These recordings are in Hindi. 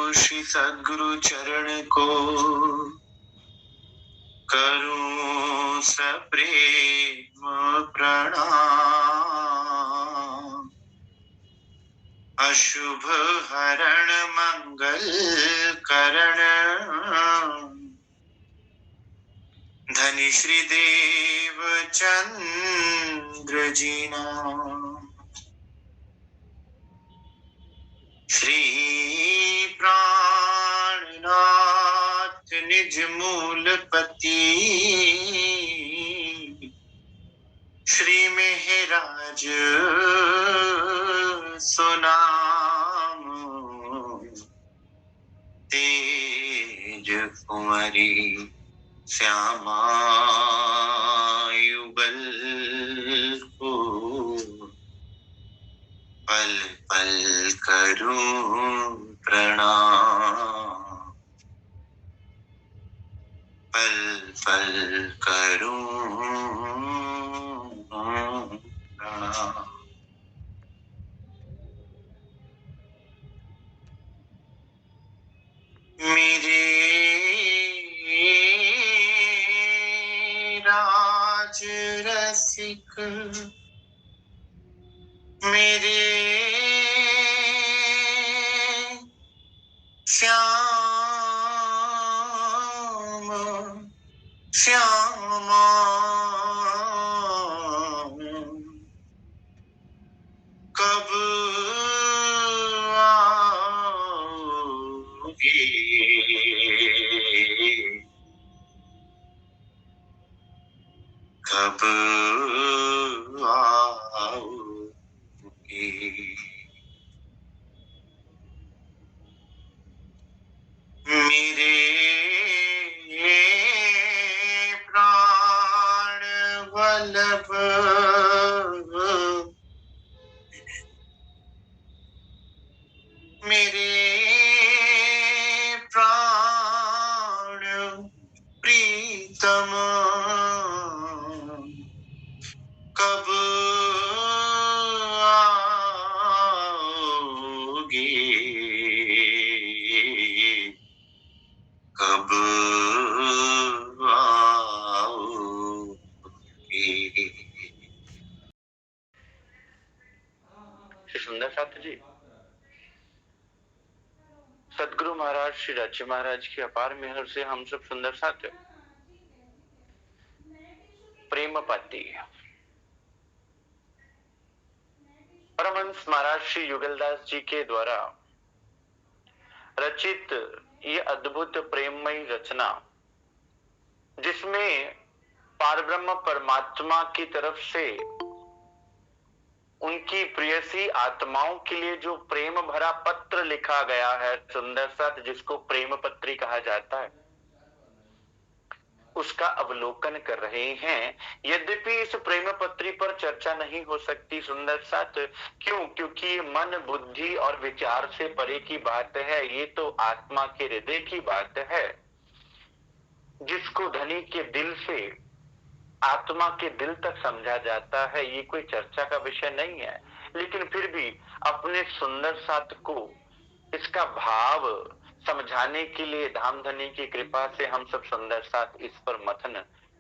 श्री सद्गुरु चरण को करूं सप्रेम प्रणाम। अशुभ हरण मंगल करण धनी श्री देव चंद्र जीना। श्री प्राणनाथ निज मूलपति श्री मेहराज सुनाम। तेज कुंवरी श्यामा युगल को पल पल करूं प्रणाम। पल पल करूं प्रणाम। मेरे राज रसिक मेरे श्याम श्यामा कब आओगे कब आओगे। मेरे प्राण वल्लभ मेरे प्राण प्रीतम कब आओगे कब आओगे। श्री सुंदर साथ जी, सदगुरु महाराज श्री राज्य महाराज की अपार मेहर से हम सब सुंदर साथ प्रेम पाती परमहंस महाराज श्री युगलदास जी के द्वारा रचित ये अद्भुत प्रेममयी रचना, जिसमें पारब्रह्म परमात्मा की तरफ से उनकी प्रियसी आत्माओं के लिए जो प्रेम भरा पत्र लिखा गया है सुंदर साथ, जिसको प्रेम पत्री कहा जाता है, उसका अवलोकन कर रहे हैं। यद्यपि इस प्रेम पत्री पर चर्चा नहीं हो सकती सुंदर साथ, क्यों? क्योंकि ये मन बुद्धि और विचार से परे की बात है। ये तो आत्मा के हृदय की बात है, जिसको धनी के दिल से आत्मा के दिल तक समझा जाता है। ये कोई चर्चा का विषय नहीं है, लेकिन फिर भी अपने सुंदर साथ को इसका भाव समझाने के लिए धामधनी की कृपा से हम सब सुंदर साथ इस पर मथन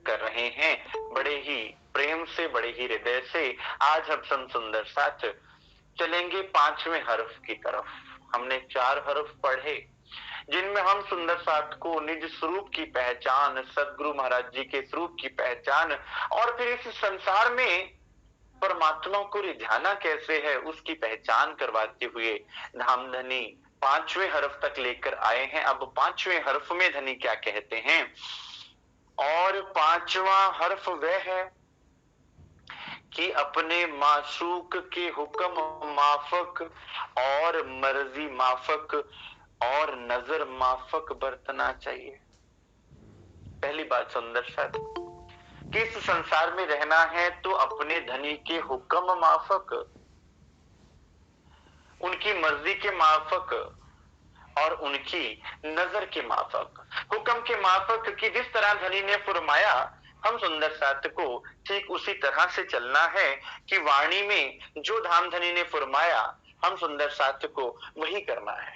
कर रहे हैं। बड़े ही प्रेम से, बड़े ही हृदय से आज हम सब सुंदर साथ चलेंगे 5वें हर्फ की तरफ। हमने 4 हर्फ पढ़े, जिनमें हम सुंदर साथ को निज स्वरूप की पहचान, सदगुरु महाराज जी के स्वरूप की पहचान और फिर इस संसार में परमात्मा को रिझाना कैसे है उसकी पहचान करवाते हुए धामधनी 5वें हर्फ तक लेकर आए हैं। अब 5वें हर्फ में धनी क्या कहते हैं, और 5वां हर्फ वह है कि अपने मासूक के हुक्म माफक और मर्जी माफक और नजर माफक बरतना चाहिए। पहली बात सुंदर साथ, कि इस संसार में रहना है तो अपने धनी के हुक्म माफक, उनकी मर्जी के माफक और उनकी नजर के माफक। हुक्म के माफक कि जिस तरह धनी ने फरमाया हम सुंदर साथ को ठीक उसी तरह से चलना है, कि वाणी में जो धाम धनी ने फरमाया हम सुंदर साथ को वही करना है।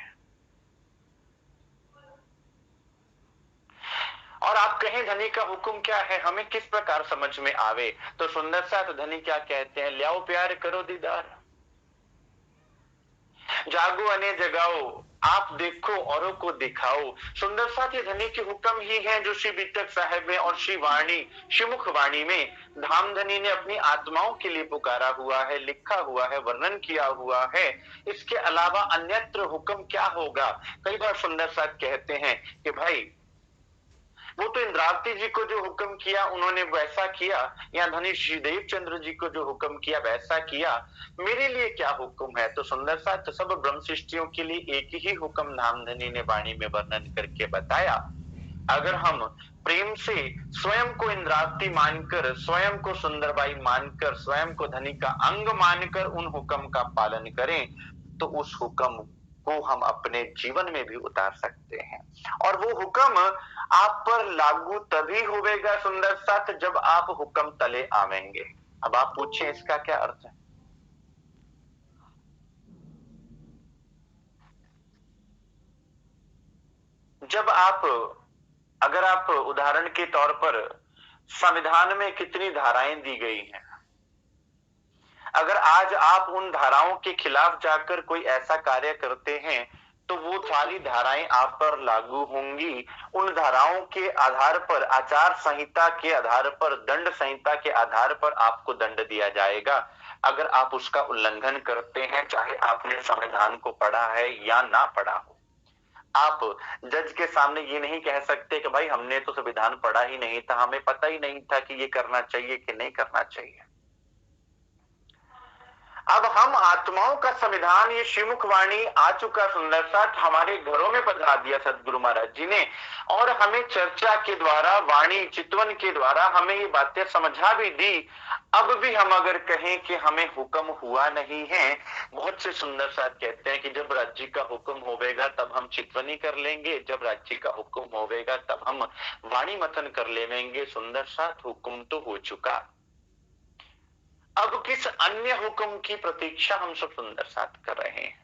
कहें धनी का हुक्म क्या है, हमें किस प्रकार समझ में आवे, तो सुंदर साथ धनी क्या कहते हैं, लियाओ प्यार करो दीदार, जागो अने जगाओ, आप देखो औरों को दिखाओ। सुंदर साथ ये धनी के हुक्म ही है जो श्री बीतक साहेब में और श्री वाणी श्रीमुख वाणी में धाम धनी ने अपनी आत्माओं के लिए पुकारा हुआ है, लिखा हुआ है, वर्णन किया हुआ है। इसके अलावा अन्यत्र हुक्म क्या होगा। कई बार सुंदर साथ कहते हैं कि भाई वो तो इंद्रावती जी को जो हुक्म किया उन्होंने वैसा किया, या धनी श्रीदेव चंद्र जी को जो हुक्म किया वैसा किया, मेरे लिए क्या हुक्म है। तो सुंदर साथ सब ब्रह्म सृष्टियों के लिए एक ही हुक्म धामधनी ने वाणी में वर्णन करके बताया। अगर हम प्रेम से स्वयं को इंद्रावती मानकर, स्वयं को सुंदरबाई मानकर, स्वयं को धनी का अंग मानकर उन हुक्म का पालन करें तो उस हुक्म को हम अपने जीवन में भी उतार सकते हैं। और वो हुक्म आप पर लागू तभी होगा सुंदर साथ जब आप हुक्म तले आवेंगे। अब आप पूछे इसका क्या अर्थ है। जब आप, अगर आप उदाहरण के तौर पर संविधान में कितनी धाराएं दी गई हैं, अगर आज आप उन धाराओं के खिलाफ जाकर कोई ऐसा कार्य करते हैं तो वो सारी धाराएं आप पर लागू होंगी। उन धाराओं के आधार पर, आचार संहिता के आधार पर, दंड संहिता के आधार पर आपको दंड दिया जाएगा। अगर आप उसका उल्लंघन करते हैं, चाहे आपने संविधान को पढ़ा है या ना पढ़ा हो, आप जज के सामने ये नहीं कह सकते कि भाई हमने तो संविधान पढ़ा ही नहीं था, हमें पता ही नहीं था कि ये करना चाहिए कि नहीं करना चाहिए। अब हम आत्माओं का संविधान, ये श्रीमुख वाणी आ चुका सुंदर साथ, हमारे घरों में पधरा दिया सदगुरु महाराज जी ने, और हमें चर्चा के द्वारा, वाणी चितवन के द्वारा हमें ये बातें समझा भी दी। अब भी हम अगर कहें कि हमें हुक्म हुआ नहीं है, बहुत से सुंदर साथ कहते हैं कि जब राज्य का हुक्म होवेगा तब हम चितवनी कर लेंगे, जब राज्य का हुक्म होवेगा तब हम वाणी मथन कर लेंगे। सुंदर साथ हुक्म तो हो चुका, अब किस अन्य हुक्म की प्रतीक्षा हम सब सुंदर साथ कर रहे हैं।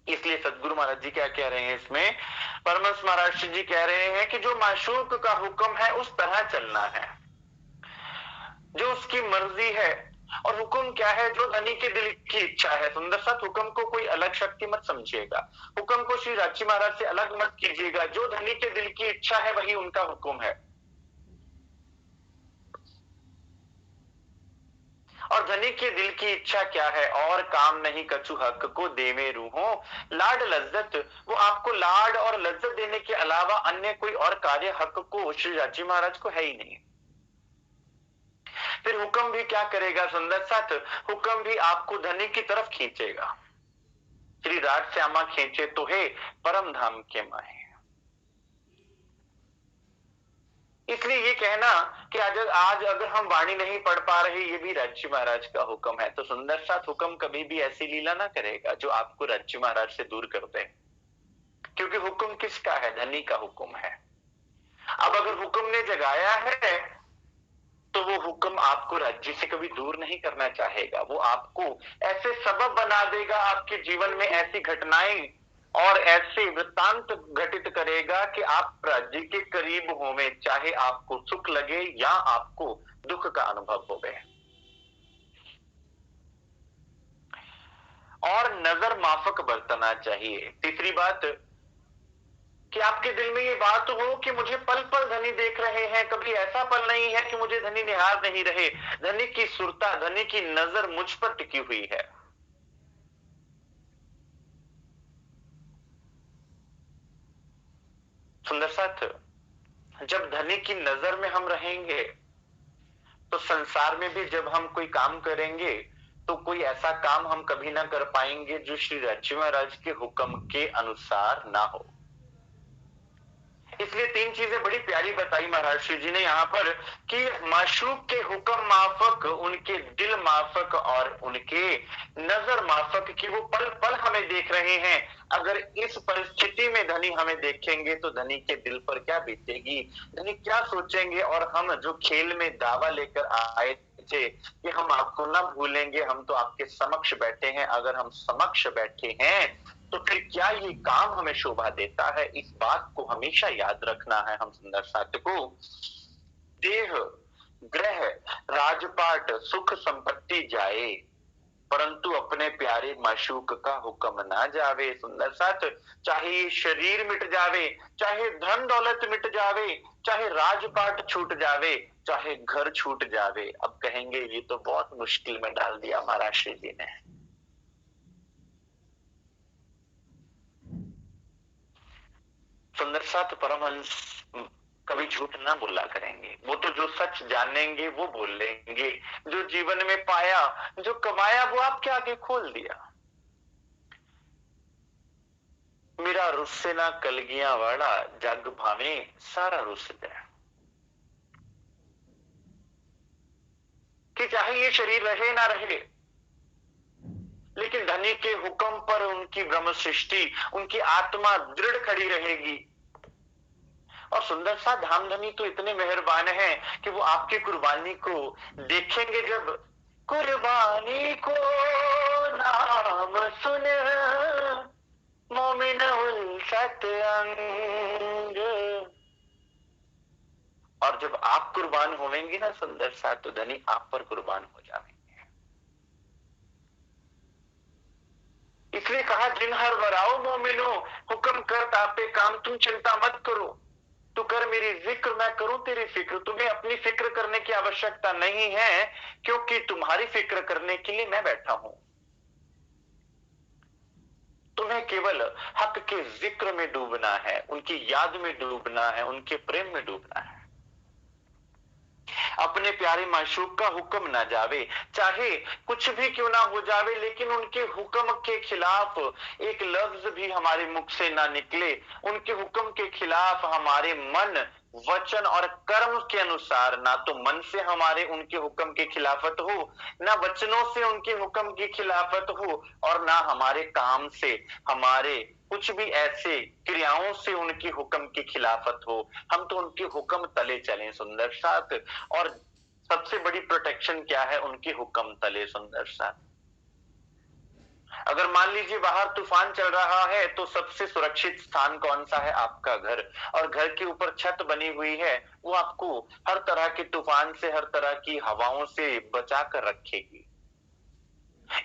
इसलिए सदगुरु महाराज जी क्या कह रहे हैं इसमें, परमहंस महाराज जी कह रहे हैं कि जो माशूक का हुक्म है उस तरह चलना है, जो उसकी मर्जी है। और हुक्म क्या है, जो धनी के दिल की इच्छा है। सुंदर साथ हुक्म को कोई अलग शक्ति मत समझिएगा, हुक्म को श्री राची महाराज से अलग मत कीजिएगा। जो धनी के दिल की इच्छा है वही उनका हुक्म है। और धनी के दिल की इच्छा क्या है, और काम नहीं कछु हक को देवे रूहों लाड लज्जत। वो आपको लाड और लज्जत देने के अलावा अन्य कोई और कार्य हक को श्री राजी महाराज को है ही नहीं। फिर हुक्म भी क्या करेगा सुंदर साथ, हुक्म भी आपको धनी की तरफ खींचेगा। श्री राज श्यामा खींचे तो हे परम धाम के माहे। इसलिए ये कहना कि आज अगर हम वाणी नहीं पढ़ पा रहे, ये भी राज्य महाराज का हुक्म है। तो सुंदर साथ हुक्म कभी भी ऐसी लीला ना करेगा जो आपको राज्य महाराज से दूर कर दे, क्योंकि हुक्म किसका है, धनी का हुक्म है। अब अगर हुक्म ने जगाया है तो वो हुक्म आपको राज्य से कभी दूर नहीं करना चाहेगा। वो आपको ऐसे सबब बना देगा, आपके जीवन में ऐसी घटनाएं और ऐसे वृत्तांत घटित करेगा कि आप राज्य के करीब होवे, चाहे आपको सुख लगे या आपको दुख का अनुभव होवे। और नजर माफक बरतना चाहिए। तीसरी बात कि आपके दिल में ये बात हो कि मुझे पल पल धनी देख रहे हैं, कभी ऐसा पल नहीं है कि मुझे धनी निहार नहीं रहे। धनी की सुरता, धनी की नजर मुझ पर टिकी हुई है। सुंदर साथ, जब धनी की नजर में हम रहेंगे तो संसार में भी जब हम कोई काम करेंगे तो कोई ऐसा काम हम कभी ना कर पाएंगे जो श्री राज्य महाराज के हुक्म के अनुसार ना हो। इसलिए तीन चीजें बड़ी प्यारी बताई महाराज श्री जी ने यहाँ पर कि माशूक के हुक्म माफक, उनके दिल माफक और उनके नजर माफक, कि वो पल पल हमें देख रहे हैं। अगर इस परिस्थिति में धनी हमें देखेंगे तो धनी के दिल पर क्या बीतेगी, धनी क्या सोचेंगे। और हम जो खेल में दावा लेकर आए थे कि हम आपको ना भूलेंगे, हम तो आपके समक्ष बैठे हैं, अगर हम समक्ष बैठे हैं तो फिर क्या ये काम हमें शोभा देता है? इस बात को हमेशा याद रखना है हम सुंदर साथ को। देह, ग्रह, राजपाट, सुख संपत्ति जाए, परंतु अपने प्यारे माशूक का हुक्म ना जावे। सुंदर साथ, चाहे ये शरीर मिट जावे, चाहे धन दौलत मिट जावे, चाहे राजपाट छूट जावे, चाहे घर छूट जावे। अब कहेंगे ये तो बहुत मुश्किल में डाल दिया महाराज श्री जी ने। सुंदर साथ परमहंस कभी झूठ ना बोला करेंगे। वो तो जो सच जानेंगे वो बोल लेंगे। जो जीवन में पाया, जो कमाया, वो आपके आगे खोल दिया। मेरा रुस्से ना कलगियां वाला, जग भावे सारा रुस जाए। कि चाहे ये शरीर रहे ना रहे, लेकिन धनी के हुक्म पर उनकी ब्रह्म सृष्टि, उनकी आत्मा दृढ़ खड़ी रहेगी। और सुंदर सा धाम धनी तो इतने मेहरबान हैं कि वो आपकी कुर्बानी को देखेंगे। जब कुर्बानी को नाम सुन मोमिन उल्फत अंग, और जब आप कुर्बान होवेंगे ना सुंदर सा, तो धनी आप पर कुर्बान हो जाएंगे। इसलिए कहा जिन हर वराओ मोमिनो, हुक्म कर तापे काम, तुम चिंता मत करो, तू कर मेरी जिक्र, मैं करूं तेरी फिक्र। तुम्हें अपनी फिक्र करने की आवश्यकता नहीं है, क्योंकि तुम्हारी फिक्र करने के लिए मैं बैठा हूं। तुम्हें केवल हक के जिक्र में डूबना है, उनकी याद में डूबना है, उनके प्रेम में डूबना है। अपने प्यारे माशूक का हुक्म ना जावे, चाहे कुछ भी क्यों ना हो जावे, लेकिन उनके हुक्म के खिलाफ एक लफ्ज भी हमारे मुख से ना निकले। उनके हुक्म के खिलाफ हमारे मन, वचन और कर्म के अनुसार, ना तो मन से हमारे उनके हुक्म की खिलाफत हो, ना वचनों से उनके हुक्म की खिलाफत हो, और ना हमारे काम से, हमारे कुछ भी ऐसे क्रियाओं से उनकी हुक्म की खिलाफत हो। हम तो उनके हुक्म तले चलें सुंदर साथ। और सबसे बड़ी प्रोटेक्शन क्या है? उनके हुक्म तले सुंदर साथ। अगर मान लीजिए बाहर तूफान चल रहा है, तो सबसे सुरक्षित स्थान कौन सा है? आपका घर। और घर के ऊपर छत बनी हुई है, वो आपको हर तरह के तूफान से, हर तरह की हवाओं से बचा कर रखेगी।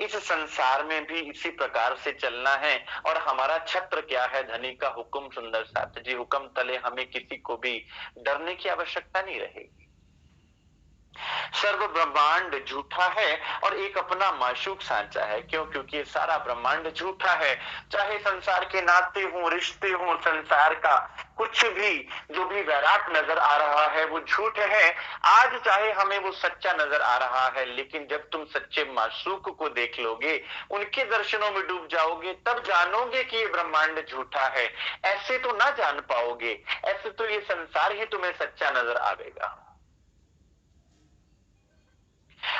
इस संसार में भी इसी प्रकार से चलना है। और हमारा छत्र क्या है? धनी का हुक्म सुंदर साथ जी। हुक्म तले हमें किसी को भी डरने की आवश्यकता नहीं रहेगी। सर्व ब्रह्मांड झूठा है और एक अपना माशूक सांचा है। क्यों? क्योंकि सारा ब्रह्मांड झूठा है। चाहे संसार के नाते हों, रिश्ते हों, संसार का कुछ भी जो भी वैराट नजर आ रहा है वो झूठ है। आज चाहे हमें वो सच्चा नजर आ रहा है, लेकिन जब तुम सच्चे माशूक को देख लोगे, उनके दर्शनों में डूब जाओगे, तब जानोगे कि ये ब्रह्मांड झूठा है। ऐसे तो ना जान पाओगे, ऐसे तो ये संसार ही तुम्हें सच्चा नजर आवेगा।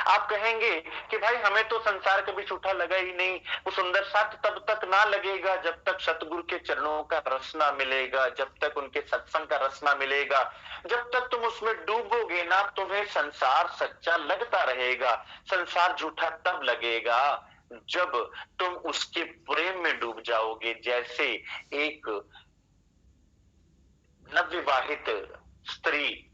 आप कहेंगे कि भाई हमें तो संसार कभी झूठा लगा ही नहीं। वो सुंदर साथ तब तक ना लगेगा जब तक सतगुरु के चरणों का रस ना मिलेगा, जब तक उनके सत्संग का रस ना मिलेगा। जब तक तुम उसमें डूबोगे ना, तुम्हें संसार सच्चा लगता रहेगा। संसार झूठा तब लगेगा जब तुम उसके प्रेम में डूब जाओगे। जैसे एक नवविवाहित स्त्री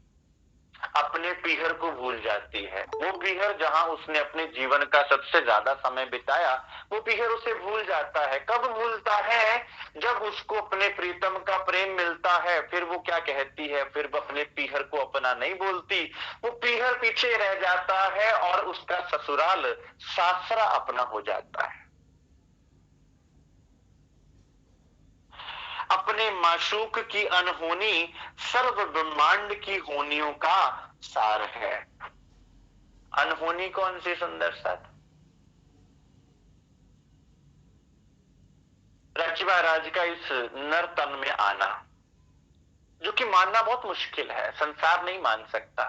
अपने पीहर को भूल जाती है। वो पीहर जहां उसने अपने जीवन का सबसे ज्यादा समय बिताया, वो पीहर उसे भूल जाता है। कब भूलता है? जब उसको अपने प्रीतम का प्रेम मिलता है। फिर वो क्या कहती है? फिर वो अपने पीहर को अपना नहीं बोलती। वो पीहर पीछे रह जाता है और उसका ससुराल सासरा अपना हो जाता है। अपने माशूक की अनहोनी सर्व ब्रह्मांड की होनियों का सार है। अनहोनी कौन सी सुंदर साथ? रच महाराज का इस नर तन में आना, जो कि मानना बहुत मुश्किल है, संसार नहीं मान सकता।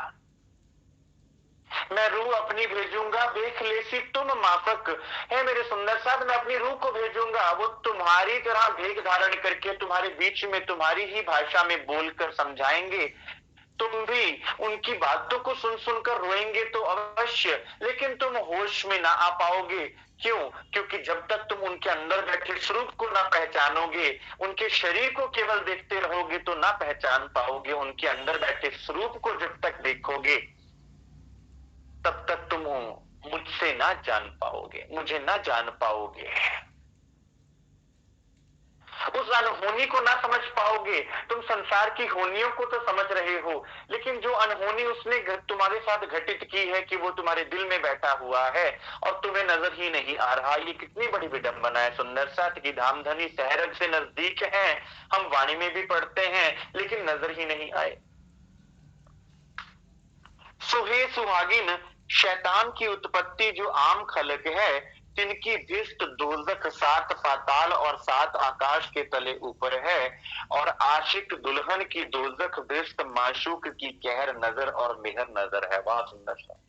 मैं रूह अपनी भेजूंगा, देख लेसी तुम माफक है मेरे सुंदर साथ। मैं अपनी रूह को भेजूंगा, वो तुम्हारी तरह भेग धारण करके तुम्हारे बीच में तुम्हारी ही भाषा में बोलकर समझाएंगे। तुम भी उनकी बातों को सुन सुनकर रोएंगे तो अवश्य, लेकिन तुम होश में ना आ पाओगे। क्यों? क्योंकि जब तक तुम उनके अंदर बैठे स्वरूप को ना पहचानोगे, उनके शरीर को केवल देखते रहोगे तो ना पहचान पाओगे। उनके अंदर बैठे स्वरूप को जब तक देखोगे तब तक तुम मुझसे ना जान पाओगे, मुझे ना जान पाओगे, उस अनहोनी को ना समझ पाओगे। तुम संसार की होनियों को तो समझ रहे हो, लेकिन जो अनहोनी उसने तुम्हारे साथ घटित की है कि वो तुम्हारे दिल में बैठा हुआ है और तुम्हें नजर ही नहीं आ रहा। ये कितनी बड़ी विडंबना है सुंदर साथ की। धाम धनी सहरग से नजदीक है, हम वाणी में भी पढ़ते हैं, लेकिन नजर ही नहीं आए। सुहे सुहागिन शैतान की उत्पत्ति जो आम खलक है, जिनकी भिष्ट दोजख 7 पाताल और 7 आकाश के तले ऊपर है, और आशिक दुल्हन की दोजख भिष्ट माशूक की कहर नजर और मेहर नजर है। वाह सुंदर सा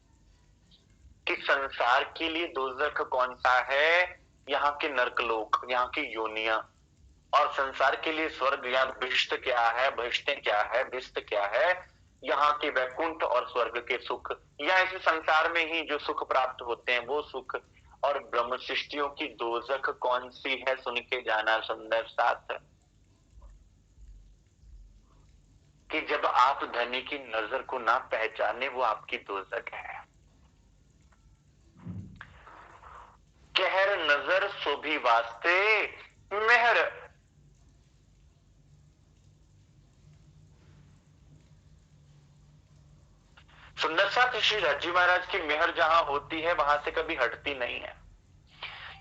कि संसार के लिए दोजख कौन सा है? यहाँ के नरकलोक, यहाँ की योनियां। और संसार के लिए स्वर्ग या भिष्ट क्या है, भिष्ट क्या है, भिष्ट क्या है? यहाँ के वैकुंठ और स्वर्ग के सुख, या इस संसार में ही जो सुख प्राप्त होते हैं वो सुख। और ब्रह्म सृष्टियों की दोजख कौन सी है? सुन के जाना सुंदर साथ, कि जब आप धनी की नजर को ना पहचाने वो आपकी दोजख है। कहर नजर शोभी वास्ते मेहर। सुंदर साथ श्री राजी महाराज की मेहर जहां होती है वहां से कभी हटती नहीं है,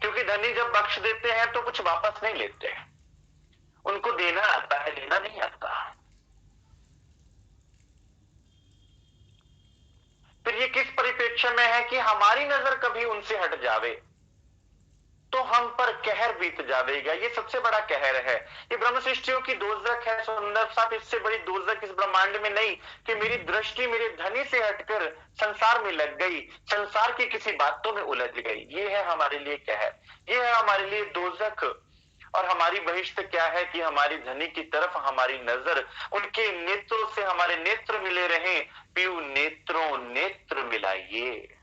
क्योंकि धनी जब बख्श देते हैं तो कुछ वापस नहीं लेते। उनको देना आता है, लेना नहीं आता। फिर ये किस परिप्रेक्ष्य में है कि हमारी नजर कभी उनसे हट जावे तो हम पर कहर बीत जावेगा। ये सबसे बड़ा कहर है। ये ब्रह्म सृष्टियों की दोजख है सुंदर साथ। इससे बड़ी दोजख इस ब्रह्मांड में नहीं कि मेरी दृष्टि मेरे धनी से हटकर संसार में लग गई, संसार की किसी बातों में उलझ गई। ये है हमारे लिए कहर, ये है हमारे लिए दोजख। और हमारी बहिष्ठ क्या है कि हमारी धनी की तरफ हमारी नजर, उनके नेत्रों से हमारे नेत्र मिले रहे। पीऊ नेत्रों नेत्र मिलाइए,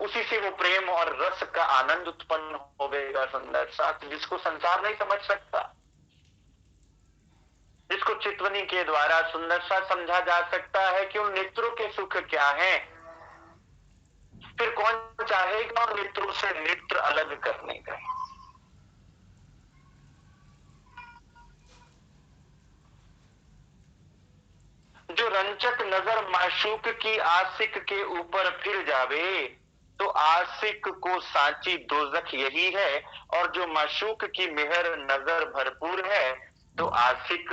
उसी से वो प्रेम और रस का आनंद उत्पन्न होगा सुंदर साथ, जिसको संसार नहीं समझ सकता, जिसको चितवनी के द्वारा सुंदर सा समझा जा सकता है कि उन नेत्रों के सुख क्या हैं। फिर कौन चाहेगा उन नेत्रों से नेत्र अलग करने का? जो रंचक नजर माशूक की आशिक के ऊपर फिर जावे, तो आशिक को सांची दोजख यही है। और जो माशूक की मेहर नजर भरपूर है, तो आशिक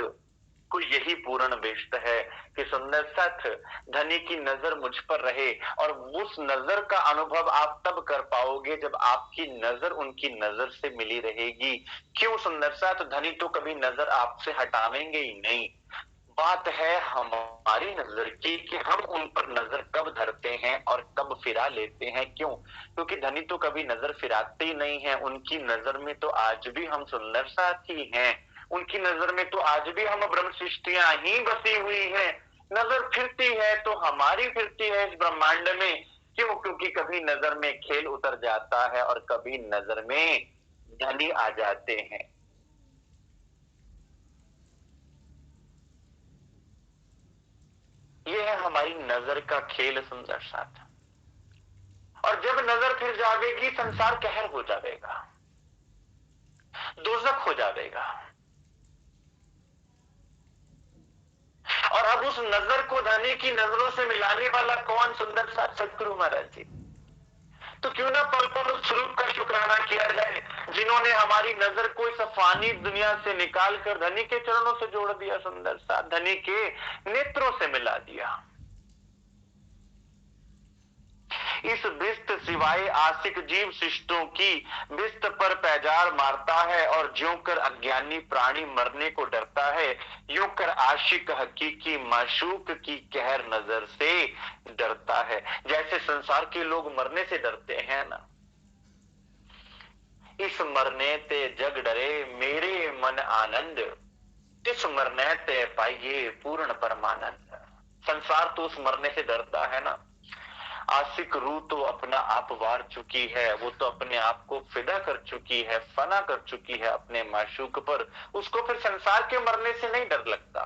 को यही पूर्ण बेस्ट है कि सुंदर साथ धनी की नजर मुझ पर रहे। और उस नजर का अनुभव आप तब कर पाओगे जब आपकी नजर उनकी नजर से मिली रहेगी। क्यों सुंदर साथ? धनी तो कभी नजर आपसे हटावेंगे ही नहीं। बात है हमारी नजर की कि हम उन पर नजर कब धरते हैं और कब फिरा लेते हैं। क्यों? क्योंकि धनी तो कभी नजर फिराते ही नहीं है। उनकी नजर में तो आज भी हम सुंदर साथी हैं, उनकी नजर में तो आज भी हम ब्रह्म सृष्टियां ही बसी हुई हैं। नजर फिरती है तो हमारी फिरती है इस ब्रह्मांड में। क्यों? क्योंकि कभी नजर में खेल उतर जाता है और कभी नजर में धनी आ जाते हैं। ये है हमारी नजर का खेल सुंदर साथ। और जब नजर फिर जाएगी संसार कहर हो जाएगा, दोजख हो जाएगा। और अब उस नजर को धनी की नजरों से मिलाने वाला कौन? सुंदर साथ सतगुरु महाराज जी। तो क्यों ना पल पल उस स्वरूप का शुक्राना किया जाए जिन्होंने हमारी नजर को इस फानी दुनिया से निकाल कर धनी के चरणों से जोड़ दिया, सुंदर साथ धनी के नेत्रों से मिला दिया। इस बिस्त सिवाय आशिक जीव शिष्टों की बिस्त पर पैजार मारता है, और ज्यों कर अज्ञानी प्राणी मरने को डरता है, यूं कर आशिक हकीकी माशूक की कहर नजर से डरता है। जैसे संसार के लोग मरने से डरते हैं ना, इस मरने ते जग डरे मेरे मन आनंद। तिस मरने ते पाइये पूर्ण परमानंद। संसार तो उस मरने से डरता है ना। आशिक रूह तो अपना आप वार चुकी है, वो तो अपने आप को फिदा कर चुकी है, फना कर चुकी है अपने माशूक पर। उसको फिर संसार के मरने से नहीं डर लगता।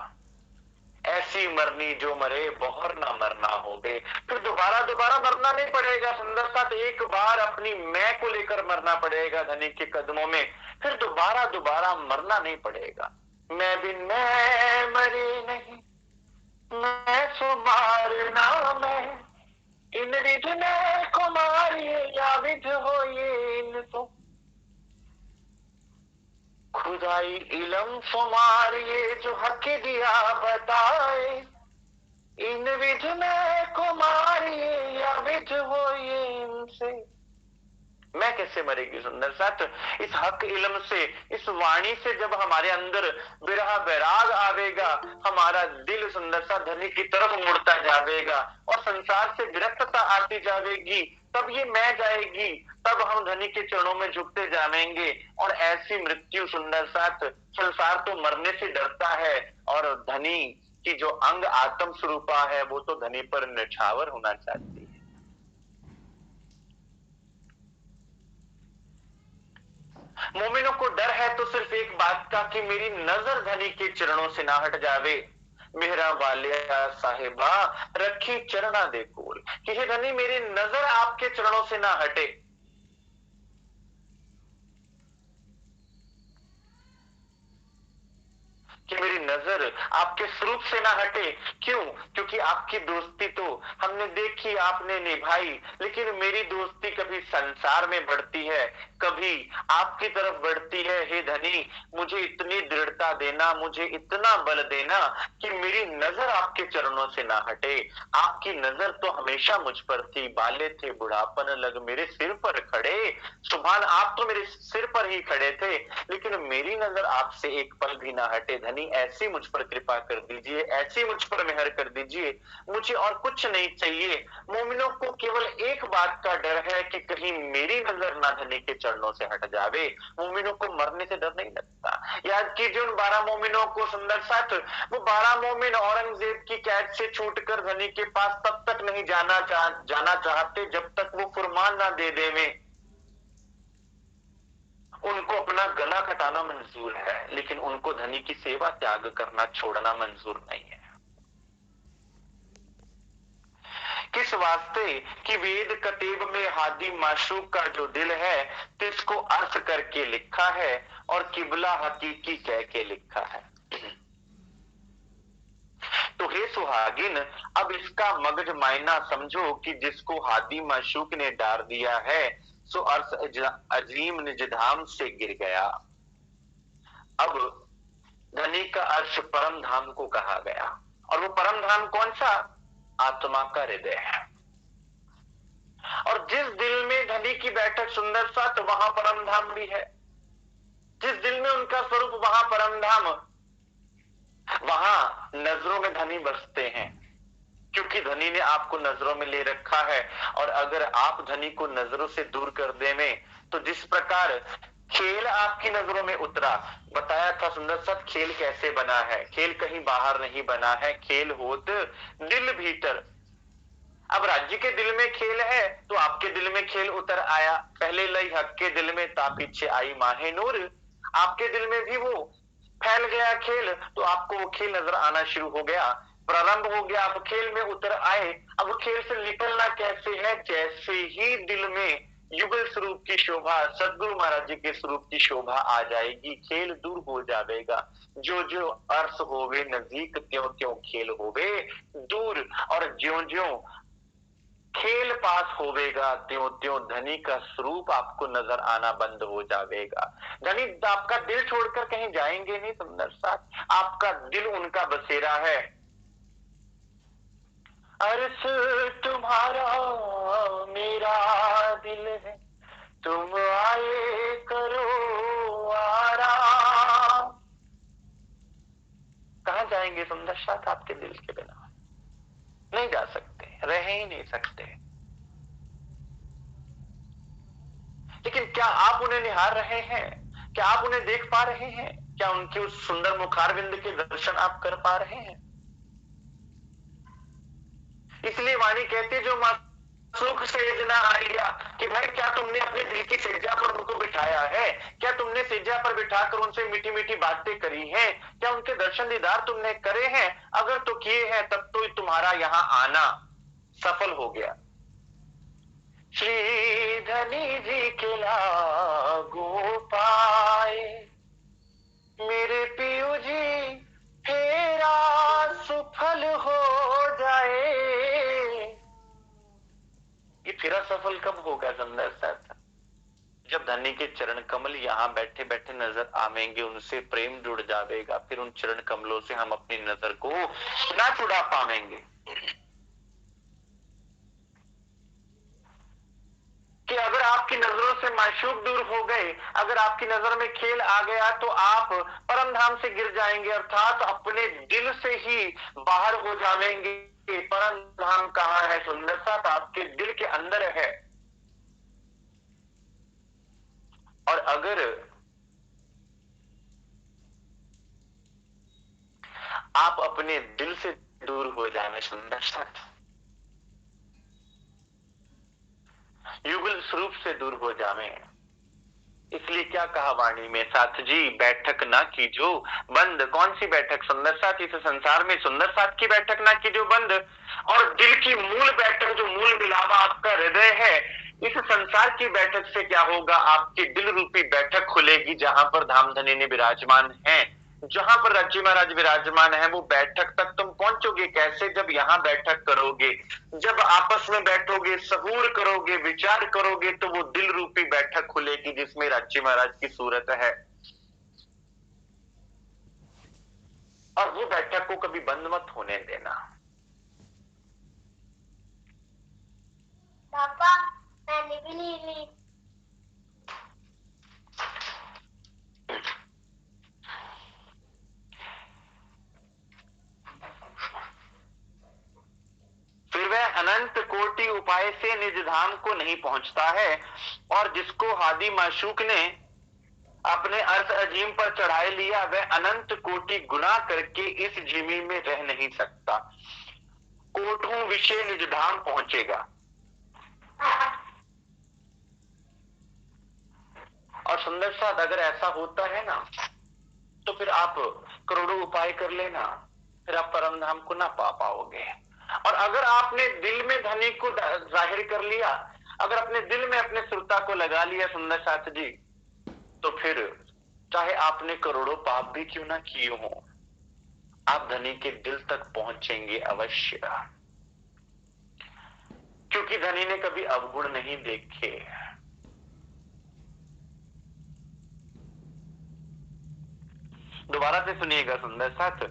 ऐसी मरनी जो मरे बहुर ना मरना हो गए। फिर दोबारा दोबारा मरना नहीं पड़ेगा सुंदरता, तो एक बार अपनी मैं को लेकर मरना पड़ेगा धनी के कदमों में, फिर दोबारा दोबारा मरना नहीं पड़ेगा। मैं बिन मैं मरे नहीं, मैं सो मारना मैं, इन विध में कुमारी या विध हो ये इनको, खुदाई इलम फुमार ये जो हक दिया बताए, इन विध में कुमारी या विध हो ये इनसे। मैं कैसे मरेगी सुंदर साथ, इस हक इल्म से, इस वाणी से जब हमारे अंदर विरह वैराग आवेगा, हमारा दिल सुंदर सा धनी की तरफ मुड़ता जाएगा और संसार से विरक्तता आती जाएगी, तब ये मैं जाएगी, तब हम धनी के चरणों में झुकते जाएंगे। और ऐसी मृत्यु सुंदर साथ, संसार तो मरने से डरता है और धनी की जो अंग आत्म स्वरूपा है वो तो धनी पर निछावर होना चाहती है। मोमिनों को डर है तो सिर्फ एक बात का कि मेरी नजर धनी के चरणों से ना हट जावे। मेरा वालिया साहिबा रखी चरणा दे कोल, कि हे धनी मेरी नजर आपके चरणों से ना हटे। कि मेरी नजर आपके स्वरूप से ना हटे। क्यों? क्योंकि आपकी दोस्ती तो हमने देखी, आपने निभाई, लेकिन मेरी दोस्ती कभी संसार में बढ़ती है, कभी आपकी तरफ बढ़ती है। हे धनी मुझे इतनी दृढ़ता देना, मुझे इतना बल देना कि मेरी नजर आपके चरणों से ना हटे। आपकी नजर तो हमेशा मुझ पर थी, बाले थे बुढ़ापन लग मेरे सिर पर खड़े। सुभान आप तो मेरे सिर पर ही खड़े थे, लेकिन मेरी नजर आपसे एक पल भी ना हटे। धनी ऐसी मुझ पर कृपा कर दीजिए, ऐसी मुझ पर मेहर कर दीजिए, मुझे और कुछ नहीं चाहिए। मोमिनों को केवल एक बात का डर है कि कहीं मेरी नजर ना धनी के चरणों से हट जावे। मोमिनों को मरने से डर नहीं लगता। याद कीजिए उन 12 मोमिनों को सुंदर साथ, वो 12 मोमिन औरंगजेब की कैद से छूटकर धनी के पास तब तक नहीं जाना चाहते जब तक वो फुरमान ना दे देवे। उनको अपना गला कटाना मंजूर है, लेकिन उनको धनी की सेवा त्याग करना छोड़ना मंजूर नहीं है। किस वास्ते कि वेद कतेब में हादी माशूक का जो दिल है तिसको अर्थ करके लिखा है और किबला हकीकी कह के लिखा है। तो हे सुहागिन, अब इसका मगज मायना समझो कि जिसको हादी माशूक ने डार दिया है सो अर्थ अजीम निजधाम से गिर गया। अब धनी का अर्श परम धाम को कहा गया, और वो परम धाम कौन सा? आत्मा का हृदय है। और जिस दिल में धनी की बैठक सुंदर सा, तो वहां परम धाम भी है। जिस दिल में उनका स्वरूप वहां परम धाम, वहां नजरों में धनी बसते हैं, क्योंकि धनी ने आपको नजरों में ले रखा है। और अगर आप धनी को नजरों से दूर कर देवे तो जिस प्रकार खेल आपकी नजरों में उतरा, बताया था सुंदर साथ खेल कैसे बना है। खेल कहीं बाहर नहीं बना है, खेल होत दिल भीतर। अब राज्य के दिल में खेल है तो आपके दिल में खेल उतर आया। पहले लई हक के दिल में ता पीछे आई माहे नूर, आपके दिल में भी वो फैल गया खेल, तो आपको वो खेल नजर आना शुरू हो गया, प्रारंभ हो गया, आप खेल में उतर आए। अब खेल से निकलना कैसे है? जैसे ही दिल में युगल स्वरूप की शोभा, सदगुरु महाराज जी के स्वरूप की शोभा आ जाएगी, खेल दूर हो जाएगा। जो जो अर्थ होवे नजदीक त्यों त्यों खेल होवे दूर, और ज्यों ज्यों खेल पास होवेगा त्यों त्यों धनी का स्वरूप आपको नजर आना बंद हो जाएगा। धनी आपका दिल छोड़कर कहीं जाएंगे नहीं सुंदर साथ, आपका दिल उनका बसेरा है। अर्श तुम्हारा मेरा दिल है, तुम आए करो आराम। कहां जाएंगे सुंदर साथ आपके दिल के बिना? नहीं जा सकते, रह ही नहीं सकते। लेकिन क्या आप उन्हें निहार रहे हैं? क्या आप उन्हें देख पा रहे हैं? क्या उनके उस सुंदर मुखारविंद के दर्शन आप कर पा रहे हैं? इसलिए वाणी कहती है, जो सुख सेज ना आया, कि भाई क्या तुमने अपने दिल की सेजा पर उनको बिठाया है? क्या तुमने सेजा पर बिठाकर उनसे मीठी मीठी बातें करी हैं? क्या उनके दर्शन दीदार तुमने करे हैं? अगर तो किए हैं, तब तो तुम्हारा यहाँ आना सफल हो गया। श्री धनी जी के लागू पाए, मेरे पियू जी फेरा सफल हो जाए। ये फेरा सफल कब होगा सुंदर साथ? जब धनी के चरण कमल यहाँ बैठे बैठे नजर आवेंगे, उनसे प्रेम जुड़ जाएगा, फिर उन चरण कमलों से हम अपनी नजर को ना छुड़ा पाएंगे। कि अगर आपकी नजरों से माशूक दूर हो गए, अगर आपकी नजर में खेल आ गया, तो आप परम धाम से गिर जाएंगे, अर्थात अपने दिल से ही बाहर हो जाएंगे। परम धाम कहाँ है सुंदर साथ? आपके दिल के अंदर है। और अगर आप अपने दिल से दूर हो जाए सुंदर साथ, युगल स्वरूप से दूर हो जावे, इसलिए क्या कहा वाणी में, साथ जी बैठक ना कीजो बंद। कौन सी बैठक सुंदर साथ? इस संसार में सुंदर साथ की बैठक ना कीजो बंद। और दिल की मूल बैठक, जो मूल मिलावा आपका हृदय है, इस संसार की बैठक से क्या होगा? आपकी दिल रूपी बैठक खुलेगी, जहां पर धाम धनी ने विराजमान है, जहां पर राज्य महाराज विराजमान है। वो बैठक तक तुम पहुंचोगे कैसे? जब यहाँ बैठक करोगे, जब आपस में बैठोगे, सहूर करोगे, विचार करोगे, तो वो दिल रूपी बैठक खुलेगी, जिसमें राज्य महाराज की सूरत है। और वो बैठक को कभी बंद मत होने देना। पापा मैंने भी नहीं ली। फिर वह अनंत कोटि उपाय से निज धाम को नहीं पहुंचता है, और जिसको हादी माशूक ने अपने अर्थ अजीम पर चढ़ाए लिया, वह अनंत कोटि गुना करके इस जिमी में रह नहीं सकता। कोटों विषय निज धाम पहुंचेगा। और सुंदर साथ, अगर ऐसा होता है ना, तो फिर आप करोड़ों उपाय कर लेना, फिर आप परम धाम को ना पा पाओगे। और अगर आपने दिल में धनी को जाहिर कर लिया, अगर अपने दिल में अपने श्रोता को लगा लिया सुंदर साथ जी, तो फिर चाहे आपने करोड़ों पाप भी क्यों ना किए हो, आप धनी के दिल तक पहुंचेंगे अवश्य। क्योंकि धनी ने कभी अवगुण नहीं देखे। दोबारा से सुनिएगा सुंदर साथ।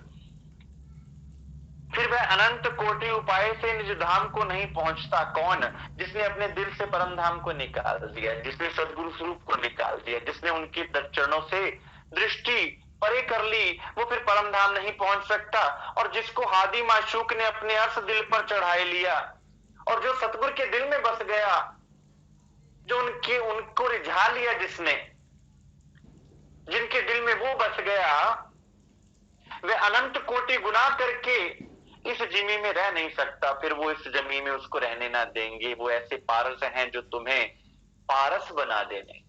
फिर वह अनंत कोटि उपाय से निज धाम को नहीं पहुंचता। कौन? जिसने अपने दिल से परम धाम को निकाल दिया, जिसने सदगुरु स्वरूप को निकाल दिया, जिसने उनके चरणों से दृष्टि परे कर ली, वो फिर परम धाम नहीं पहुंच सकता। और जिसको हादी माशूक ने अपने अर्थ दिल पर चढ़ाए लिया, और जो सतगुरु के दिल में बस गया, जो उनको रिझा लिया, जिनके दिल में वो बस गया, वे अनंत कोटि गुना करके इस जिमी में रह नहीं सकता। फिर वो इस जमी में उसको रहने ना देंगे। वो ऐसे पारस हैं जो तुम्हें पारस बना देंगे।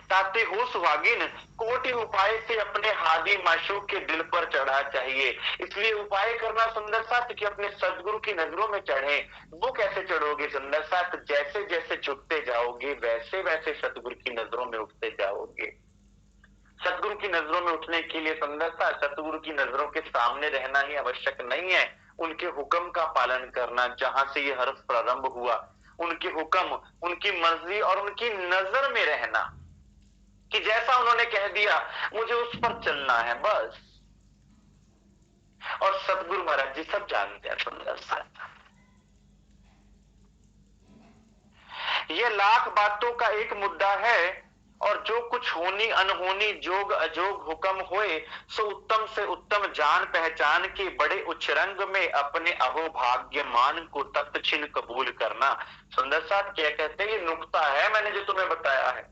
ताते हो सुहागिन, कोटि उपाय से अपने हादी माशूक के दिल पर चढ़ा चाहिए। इसलिए उपाय करना सुंदर साथ कि अपने सदगुरु की नजरों में चढ़े। वो कैसे चढ़ोगे सुंदर साथ? जैसे जैसे झुकते जाओगे, वैसे वैसे सतगुरु की नजरों में उठते जाओगे। सतगुरु की नजरों में उठने के लिए सुंदर साथ सतगुरु की नजरों के सामने रहना ही आवश्यक नहीं है। उनके हुक्म का पालन करना, जहां से ये हर्फ प्रारंभ हुआ, उनके हुक्म, उनकी मर्जी और उनकी नजर में रहना, कि जैसा उन्होंने कह दिया मुझे उस पर चलना है बस। और सतगुरु महाराज जी सब जानते हैं सुंदर साथ। ये लाख बातों का एक मुद्दा है और जो कुछ होनी अनहोनी जोग अजोग हुक्म होए, सो उत्तम से उत्तम जान पहचान के बड़े उच्चरंग में अपने अहो भाग्यमान को तत्क्षण कबूल करना। सुंदर साहब क्या कहते हैं, ये नुक्ता है मैंने जो तुम्हें बताया है,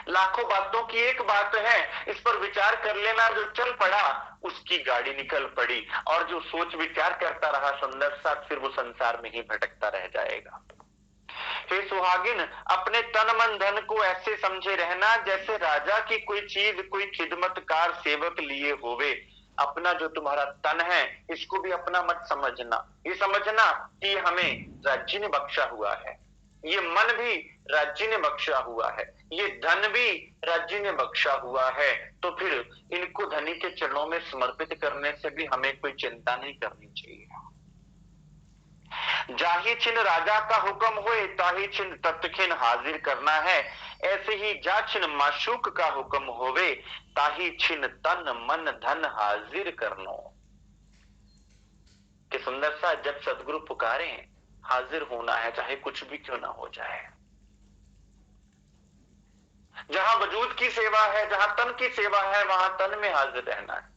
लाखों बातों की एक बात है, इस पर विचार कर लेना, जो चल पड़ा उसकी गाड़ी निकल पड़ी, और जो सोच विचार करता रहा सुंदर साथ, फिर वो संसार में ही भटकता रह जाएगा। हे सुहागिन, अपने तन मन धन को ऐसे समझे रहना जैसे राजा की कोई चीज कोई खिदमतकार सेवक लिए होवे। अपना जो तुम्हारा तन है इसको भी अपना मत समझना, ये समझना कि हमें राज्य ने बख्शा हुआ है, ये मन भी राज्य ने बख्शा हुआ है, ये धन भी राज्य ने बख्शा हुआ है, तो फिर इनको धनी के चरणों में समर्पित करने से भी हमें कोई चिंता नहीं करनी चाहिए। जाही छिन राजा का हुक्म होए, ताही छिन तत्खिन हाजिर करना है। ऐसे ही जा छिन माशूक का हुक्म होवे, ताही छिन तन मन धन हाजिर करनो। कि सुंदर सा जब सदगुरु पुकारे, हाजिर होना है, चाहे कुछ भी क्यों ना हो जाए। जहां वजूद की सेवा है, जहां तन की सेवा है, वहां तन में हाजिर रहना है।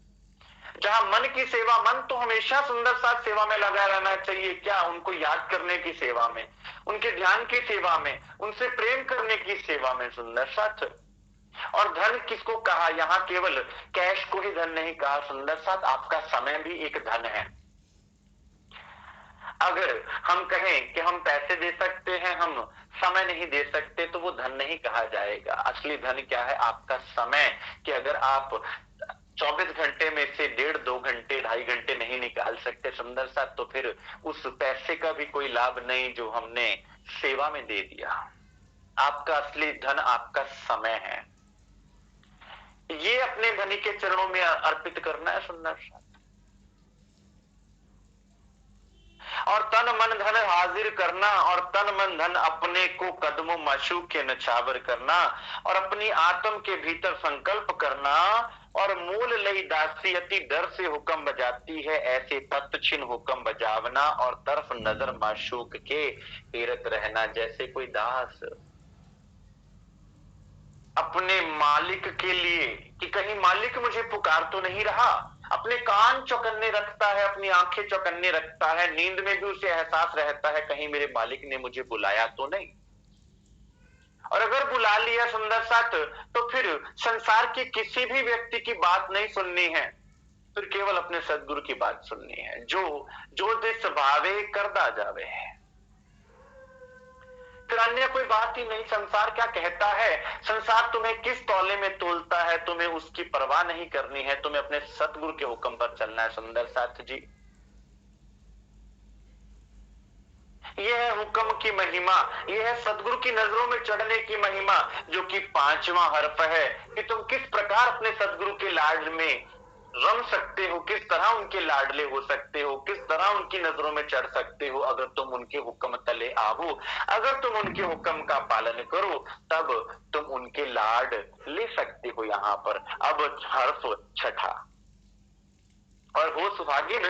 जहां मन की सेवा, मन तो हमेशा सुंदर साथ सेवा में लगा रहना चाहिए। क्या? उनको याद करने की सेवा में, उनके ध्यान की सेवा में, उनसे प्रेम करने की सेवा में सुंदर साथ। और धन किसको कहा? यहां केवल कैश को ही धन नहीं कहा सुंदर साथ, आपका समय भी एक धन है। अगर हम कहें कि हम पैसे दे सकते हैं, हम समय नहीं दे सकते, तो वो धन नहीं कहा जाएगा। असली धन क्या है? आपका समय। कि अगर आप 24 घंटे में से 1.5-2 घंटे 2.5 घंटे नहीं निकाल सकते सुंदर साथ, तो फिर उस पैसे का भी कोई लाभ नहीं जो हमने सेवा में दे दिया। आपका असली धन आपका समय है, ये अपने धनी के चरणों में अर्पित करना है सुंदर साथ। और तन मन धन हाजिर करना, और तन मन धन अपने को कदमों माशूक के नछावर करना, और अपनी आत्म के भीतर संकल्प करना, और मूल लई दासी अति डर से हुक्म बजाती है, ऐसे तत्क्षण हुक्म बजावना, और तरफ नजर माशूक के हेरत रहना। जैसे कोई दास अपने मालिक के लिए, कि कहीं मालिक मुझे पुकार तो नहीं रहा, अपने कान चौकन्ने रखता है, अपनी आंखें चौकन्ने रखता है, नींद में भी उसे एहसास रहता है कहीं मेरे मालिक ने मुझे बुलाया तो नहीं। और अगर बुला लिया सुंदर साथ, तो फिर संसार की किसी भी व्यक्ति की बात नहीं सुननी है, फिर केवल अपने सदगुरु की बात सुननी है। जो दिस भावे करदा जावे है, फिर अन्य कोई बात ही नहीं। संसार क्या कहता है, संसार तुम्हें किस तौले में तोलता है, तुम्हें उसकी परवाह नहीं करनी है, तुम्हें अपने सतगुरु के हुक्म पर चलना है सुंदर साथ जी। यह है हुक्म की महिमा, यह है सदगुरु की नजरों में चढ़ने की महिमा, जो कि 5वां हर्फ है, कि तुम किस प्रकार अपने सदगुरु के लाड में रम सकते हो, किस तरह उनके लाडले हो सकते हो, किस तरह उनकी नजरों में चढ़ सकते हो, अगर तुम उनके हुक्म तले आओ, अगर तुम उनके हुक्म का पालन करो, तब तुम उनके लाड ले सकते हो। यहां पर अब हर्फ छठा, और हो सुहागिन,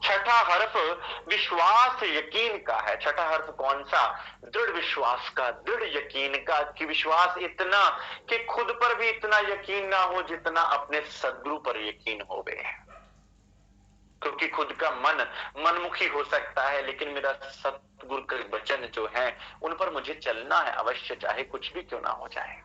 छठा हर्फ विश्वास यकीन का है। छठा हर्फ कौन सा? दृढ़ विश्वास का, दृढ़ यकीन का, कि विश्वास इतना कि खुद पर भी इतना यकीन ना हो जितना अपने सदगुरु पर यकीन हो गए। क्योंकि खुद का मन मनमुखी हो सकता है, लेकिन मेरा सतगुरु के वचन जो है उन पर मुझे चलना है अवश्य, चाहे कुछ भी क्यों ना हो जाए।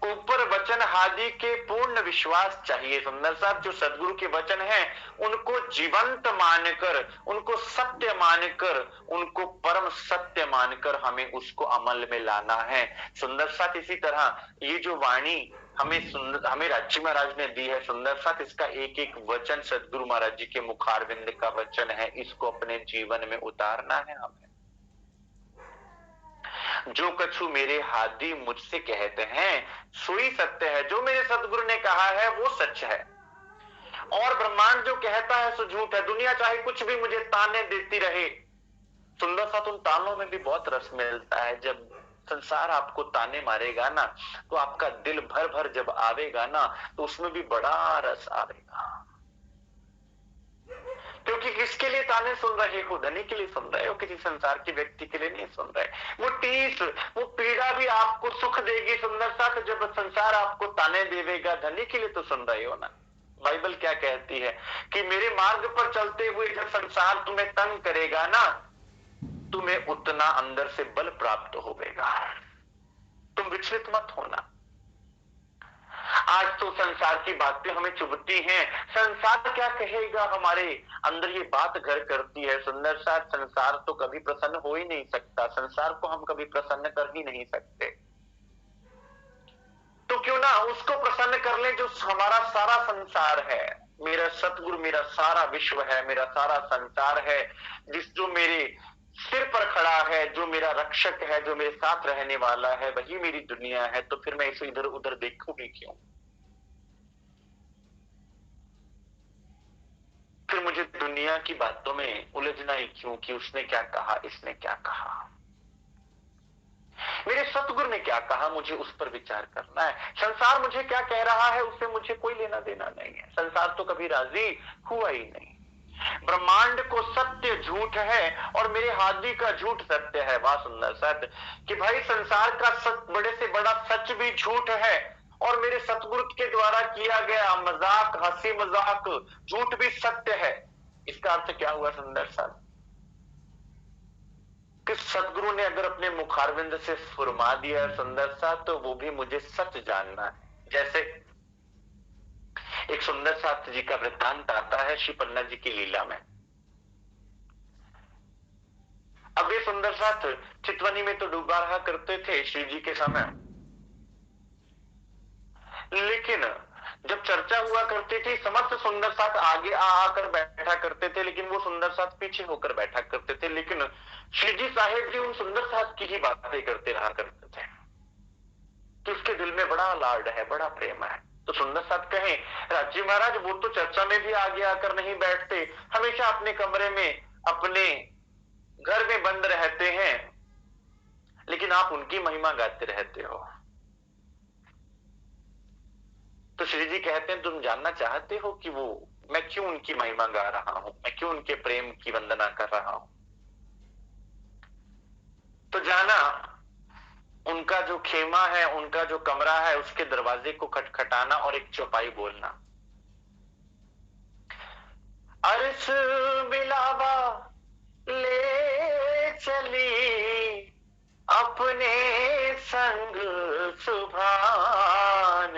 ऊपर वचन हादि के पूर्ण विश्वास चाहिए सुंदर साहब। जो सदगुरु के वचन हैं उनको जीवंत मानकर, उनको सत्य मानकर, उनको परम सत्य मानकर हमें उसको अमल में लाना है सुंदर साथ। इसी तरह ये जो वाणी हमें राज्य महाराज ने दी है सुंदर साथ, इसका एक एक वचन सदगुरु महाराज जी के मुखारविंद का वचन है, इसको अपने जीवन में उतारना है हमें। जो कछु मेरे हादी मुझसे कहते हैं सोई सत्य है, जो मेरे सदगुरु ने कहा है वो सच है, और ब्रह्मांड जो कहता है सो झूठ है। दुनिया चाहे कुछ भी मुझे ताने देती रहे सुंदर सा, उन तानों में भी बहुत रस मिलता है। जब संसार आपको ताने मारेगा ना, तो आपका दिल भर भर जब आवेगा ना, तो उसमें भी बड़ा रस आवेगा। क्योंकि किसके लिए ताने सुन रहे हो? धनी के लिए सुन रहे हो, किसी संसार के व्यक्ति के लिए नहीं सुन रहे। वो टीस, वो पीड़ा भी आपको सुख देगी सुंदर साथ, जब संसार आपको ताने देवेगा। धनी के लिए तो सुन रहे हो ना। बाइबल क्या कहती है कि मेरे मार्ग पर चलते हुए जब संसार तुम्हें तंग करेगा ना, तुम्हें उतना अंदर से बल प्राप्त होगा। तुम विचलित मत होना। आज तो संसार की बातें हमें चुभती हैं, संसार क्या कहेगा, हमारे अंदर ये बात घर करती है। सुंदर साथ, संसार तो कभी प्रसन्न हो ही नहीं सकता, संसार को हम कभी प्रसन्न कर ही नहीं सकते। तो क्यों ना उसको प्रसन्न कर ले जो हमारा सारा संसार है। मेरा सतगुरु मेरा सारा विश्व है, मेरा सारा संसार है, जो मेरे सिर पर खड़ा है, जो मेरा रक्षक है, जो मेरे साथ रहने वाला है, वही मेरी दुनिया है। तो फिर मैं इसे इधर उधर देखूंगी क्यों? फिर मुझे दुनिया की बातों में उलझना ही क्यों कि उसने क्या कहा, इसने क्या कहा, मेरे सतगुरु ने क्या कहा, मुझे उस पर विचार करना है। संसार मुझे क्या कह रहा है उससे मुझे कोई लेना देना नहीं है। संसार तो कभी राजी हुआ ही नहीं। ब्रह्मांड को सत्य झूठ है और मेरे हादी का झूठ सत्य है। वाह सुंदर सत्य कि भाई संसार का सत्य बड़े से बड़ा सच भी झूठ है और मेरे सतगुरु के द्वारा किया गया मजाक, हंसी मजाक, झूठ भी सत्य है। इसका अर्थ क्या हुआ सुंदर सत्य कि सतगुरु ने अगर अपने मुखारविंद से फुरमा दिया सुंदर सा, तो वो भी मुझे सच जानना है। जैसे एक सुंदर साथ जी का वृत्तांत आता है श्री पन्ना जी की लीला में। अब ये सुंदर साथ चितवनी में तो डूबा रहा करते थे श्री जी के समय, लेकिन जब चर्चा हुआ करती थी समस्त सुंदर साथ आगे आकर बैठा करते थे, लेकिन वो सुंदर साथ पीछे होकर बैठा करते थे। लेकिन श्री जी साहेब जी उन सुंदर साथ की ही बातें करते रहा करते थे कि उसके दिल में बड़ा लाड है, बड़ा प्रेम है। तो सुंदर साथ कहें, राजी महाराज वो तो चर्चा में भी आगे आकर नहीं बैठते, हमेशा अपने कमरे में अपने घर में बंद रहते हैं, लेकिन आप उनकी महिमा गाते रहते हो। तो श्री जी कहते हैं तुम जानना चाहते हो कि वो मैं क्यों उनकी महिमा गा रहा हूं, मैं क्यों उनके प्रेम की वंदना कर रहा हूं? तो जाना उनका जो खेमा है, उनका जो कमरा है, उसके दरवाजे को खटखटाना और एक चौपाई बोलना, अर्श मिलावा ले चली अपने संग सुभान,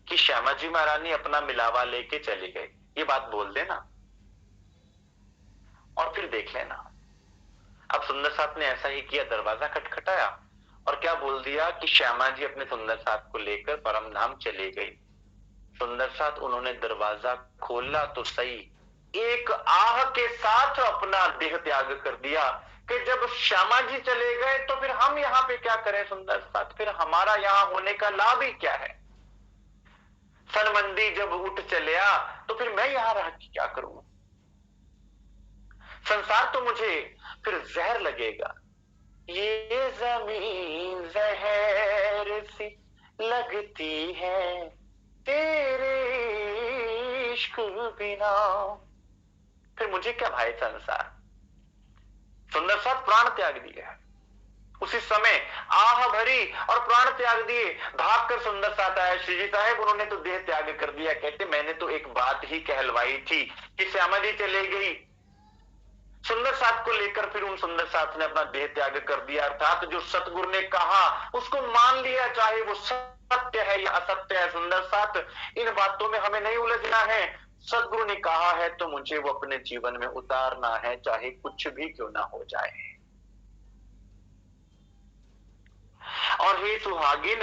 कि श्यामा जी महारानी अपना मिलावा लेके चली गई। ये बात बोल देना और फिर देख लेना। अब सुंदर साथ ने ऐसा ही किया, दरवाजा खटखटाया और क्या बोल दिया कि श्यामा जी अपने सुंदर साथ को लेकर परम धाम चली गई। सुंदर साथ उन्होंने दरवाजा खोला तो सही, एक आह के साथ अपना देह त्याग कर दिया कि जब श्यामा जी चले गए तो फिर हम यहाँ पे क्या करें सुंदर साथ, फिर हमारा यहाँ होने का लाभ ही क्या है। सनमंदी जब उठ चलिया तो फिर मैं यहां रह के क्या करूं, संसार तो मुझे फिर जहर लगेगा। ये जमीन जहर सी लगती है तेरे इश्क बिना, फिर मुझे क्या भाई संसार। सुंदर साथ प्राण त्याग दिया, उसी समय आह भरी और प्राण त्याग दिए, भागकर सुंदर साथ आया श्री जी साहेब, उन्होंने तो देह त्याग कर दिया। कहते मैंने तो एक बात ही कहलवाई थी कि श्यामा जी चले गई, सुंदर साथ को लेकर फिर उन सुंदर साथ ने अपना देह त्याग कर दिया। अर्थात जो सतगुरु ने कहा उसको मान लिया, चाहे वो सत्य है या असत्य है। सुंदर साथ इन बातों में हमें नहीं उलझना है, सतगुरु ने कहा है तो मुझे वो अपने जीवन में उतारना है, चाहे कुछ भी क्यों ना हो जाए। और हे सुहागिन,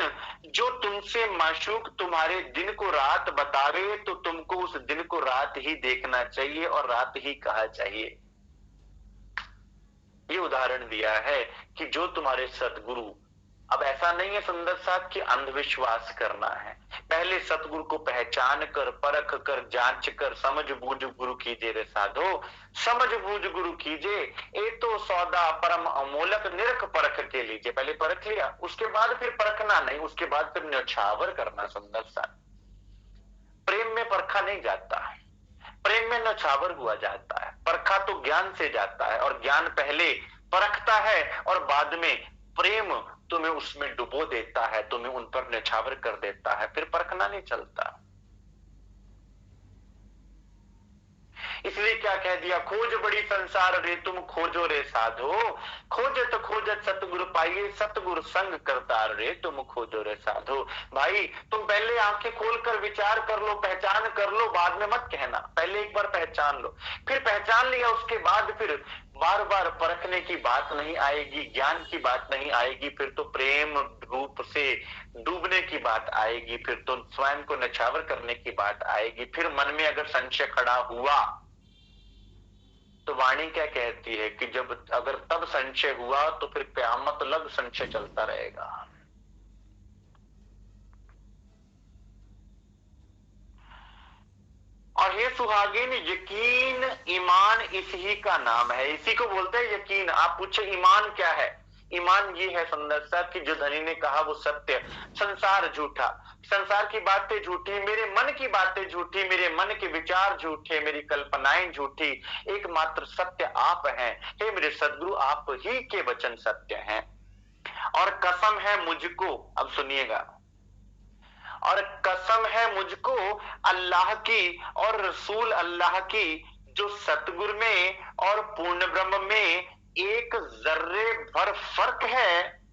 जो तुमसे माशूक तुम्हारे दिन को रात बतावे तो तुमको उस दिन को रात ही देखना चाहिए और रात ही कहा चाहिए। ये उदाहरण दिया है कि जो तुम्हारे सतगुरु, अब ऐसा नहीं है सुंदर साथ कि अंधविश्वास करना है, पहले सतगुरु को पहचान कर, परख कर, जांच कर, समझ बूझ गुरु कीजिए रे साधो, समझ बूझ गुरु कीजिए, ए तो सौदा परम अमोलक निरख परख के लीजिए। पहले परख लिया, उसके बाद फिर परखना नहीं, उसके बाद फिर न्यौछावर करना। सुंदर साथ प्रेम में परखा नहीं जाता है, प्रेम में न्यौछावर हुआ जाता है। परखा तो ज्ञान से जाता है और ज्ञान पहले परखता है और बाद में प्रेम तुम्हें उसमें डुबो देता है, तुम्हें उन पर न्यौछावर कर देता है, फिर परखना नहीं चलता। इसलिए क्या कह दिया, खोज बड़ी संसार रे तुम खोजो रे साधो, खोजत खोजत सतगुरु पाइए, सतगुरु संग करतार रे तुम खोजो रे साधो। भाई तुम पहले आंखें खोलकर विचार कर लो, पहचान कर लो, बाद में मत कहना, पहले एक बार पहचान लो। फिर पहचान लिया उसके बाद फिर बार बार परखने की बात नहीं आएगी, ज्ञान की बात नहीं आएगी, फिर तो प्रेम रूप से डूबने की बात आएगी, फिर तो स्वयं को न्यौछावर करने की बात आएगी। फिर मन में अगर संशय खड़ा हुआ तो वाणी क्या कहती है कि जब अगर तब संशय हुआ तो फिर क़यामत लग संशय चलता रहेगा। और ये सुहागिन, यकीन ईमान इसी का नाम है, इसी को बोलते हैं यकीन। आप पूछे ईमान क्या है, ईमान ये है सुंदर सा कि जो धनी ने कहा वो सत्य, संसार झूठा, संसार की बातें झूठी, मेरे मन की बातें झूठी, मेरे मन के विचार झूठे, मेरी कल्पनाएं झूठी, एकमात्र सत्य आप हैं। हे मेरे सदगुरु, आप ही के वचन सत्य हैं। और कसम है मुझको, अब सुनिएगा, और कसम है मुझको अल्लाह की और रसूल अल्लाह की, जो सतगुरु में और पूर्ण ब्रह्म में एक जर्रे भर फर्क है,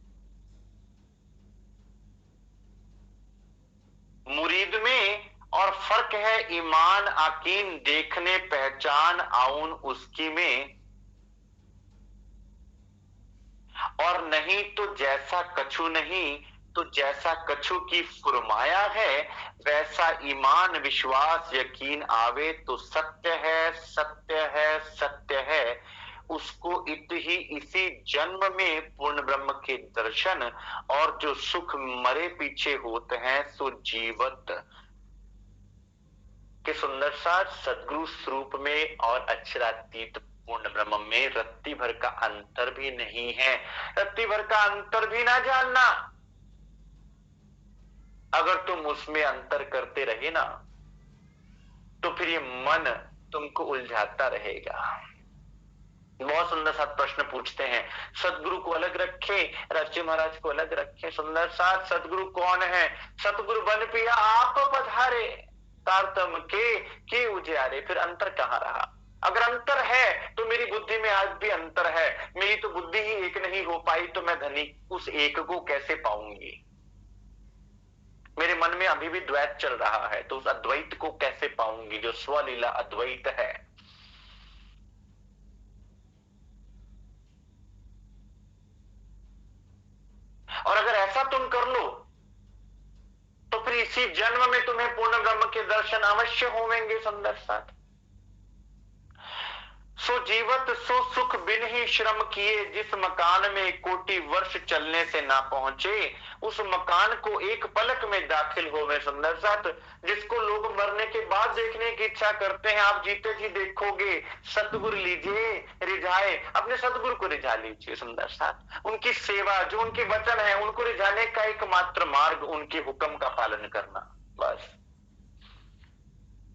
मुरीद में और फर्क है ईमान आकीन देखने पहचान आउन उसकी में। और नहीं तो जैसा कछु नहीं, तो जैसा कछु की फुरमाया है, वैसा ईमान विश्वास यकीन आवे तो सत्य है, सत्य है, सत्य है। उसको इत ही इसी जन्म में पूर्ण ब्रह्म के दर्शन, और जो सुख मरे पीछे होते हैं सो जीवत के सुंदर सा सदगुरु स्वरूप में और अक्षरातीत पूर्ण ब्रह्म में रत्ती भर का अंतर भी नहीं है। रत्ती भर का अंतर भी ना जानना, अगर तुम उसमें अंतर करते रहे ना तो फिर ये मन तुमको उलझाता रहेगा। बहुत सुंदर सा प्रश्न पूछते हैं, सदगुरु को अलग रखे, राष्ट्रीय महाराज को अलग रखे। सुंदर सा सदगुरु कौन है? सतगुरु बन पिया आप पधारे, तारतम के उजियारे। फिर अंतर कहाँ रहा? अगर अंतर है तो मेरी बुद्धि में आज भी अंतर है, मेरी तो बुद्धि ही एक नहीं हो पाई, तो मैं धनी उस एक को कैसे पाऊंगी? मेरे मन में अभी भी द्वैत चल रहा है, तो उस अद्वैत को कैसे पाऊंगी जो स्वलीला अद्वैत है? और अगर ऐसा तुम कर लो तो फिर इसी जन्म में तुम्हें पूर्ण ब्रह्म के दर्शन अवश्य होंगे। सुंदर साथ सो जीवत सो सुख बिन ही श्रम किए, जिस मकान में कोटि वर्ष चलने से ना पहुंचे, उस मकान को एक पलक में दाखिल होवे। सुंदर साथ जिसको लोग मरने के बाद देखने की इच्छा करते हैं, आप जीते जी देखोगे। सतगुरु लीजिए रिझाए, अपने सतगुरु को रिझा लीजिए। सुंदर साथ उनकी सेवा, जो उनके वचन है, उनको रिझाने का एकमात्र मार्ग उनके हुक्म का पालन करना, बस।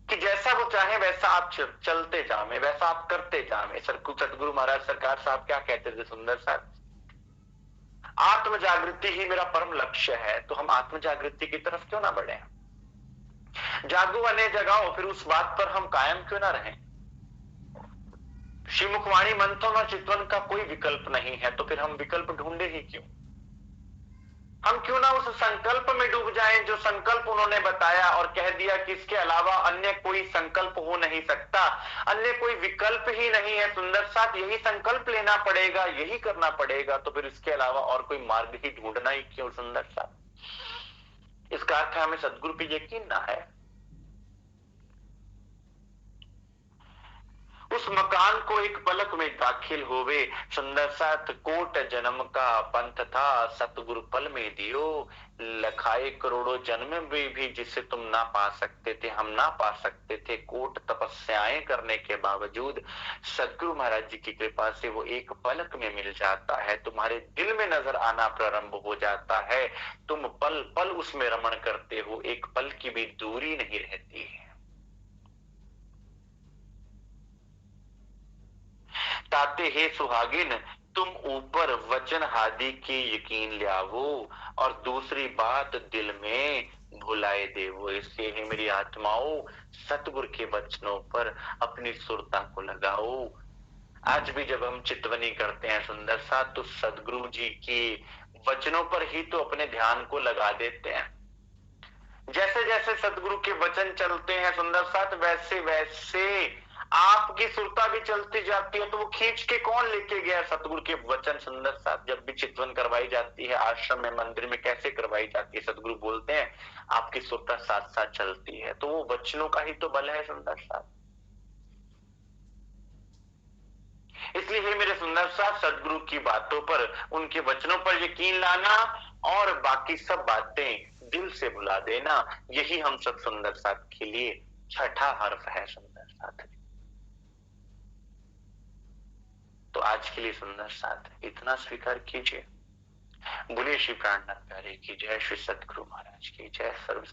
कि जैसा वो चाहे वैसा आप चलते जावे, वैसा आप करते जावे। सतगुरु महाराज सरकार साहब क्या कहते थे सुंदर साहब, आत्म जागृति ही मेरा परम लक्ष्य है, तो हम आत्म जागृति की तरफ क्यों ना बढ़े? जागो अने जगाओ, फिर उस बात पर हम कायम क्यों ना रहें? श्रीमुखवाणी मंथन और चितवन का कोई विकल्प नहीं है, तो फिर हम विकल्प ढूंढे ही क्यों? हम क्यों ना उस संकल्प में डूब जाएं जो संकल्प उन्होंने बताया और कह दिया कि इसके अलावा अन्य कोई संकल्प हो नहीं सकता, अन्य कोई विकल्प ही नहीं है। सुंदर साथ यही संकल्प लेना पड़ेगा, यही करना पड़ेगा, तो फिर इसके अलावा और कोई मार्ग ही ढूंढना ही क्यों? सुंदर साथ इसका अर्थ हमें सदगुरु पे यकीन ना है। उस मकान को एक पलक में दाखिल होवे। सुंदर साथ कोट जन्म का पंथ था, सतगुरु पल में दियो। लखाए करोड़ों जन्म में भी जिसे तुम ना पा सकते थे, हम ना पा सकते थे, कोट तपस्याएं करने के बावजूद सतगुरु महाराज जी की कृपा से वो एक पलक में मिल जाता है, तुम्हारे दिल में नजर आना प्रारंभ हो जाता है। तुम पल पल उसमें रमण करते हो, एक पल की भी दूरी नहीं रहती है। ताते हे सुहागिन तुम ऊपर वचन हादि के यकीन लियावो और दूसरी बात दिल में भुलाए देवो। इसलिए हे मेरी आत्माओं, सतगुरु के वचनों पर अपनी सुरता को लगाओ। आज भी जब हम चितवनी करते हैं सुंदर साथ, तो सदगुरु जी के वचनों पर ही तो अपने ध्यान को लगा देते हैं। जैसे जैसे सदगुरु के वचन चलते हैं सुंदर साथ, वैसे वैसे आपकी सुरता भी चलती जाती है। तो वो खींच के कौन लेके गया सतगुरु के वचन सुंदर साथ? जब भी चितवन करवाई जाती है आश्रम में, मंदिर में, कैसे करवाई जाती है? सदगुरु बोलते हैं आपकी सुरता साथ साथ चलती है। तो वो वचनों का ही तो बल है सुंदर साथ। इसलिए हे मेरे सुंदर साथ, सदगुरु की बातों पर, उनके वचनों पर यकीन लाना और बाकी सब बातें दिल से भुला देना, यही हम सब सुंदर साथ के लिए छठा हर्फ है सुंदर साथ। तो आज के लिए सुंदर साथ इतना स्वीकार कीजिए। बोलिए श्री प्राणनाथ प्यारे की जय, श्री सदगुरु महाराज की जय, सर्व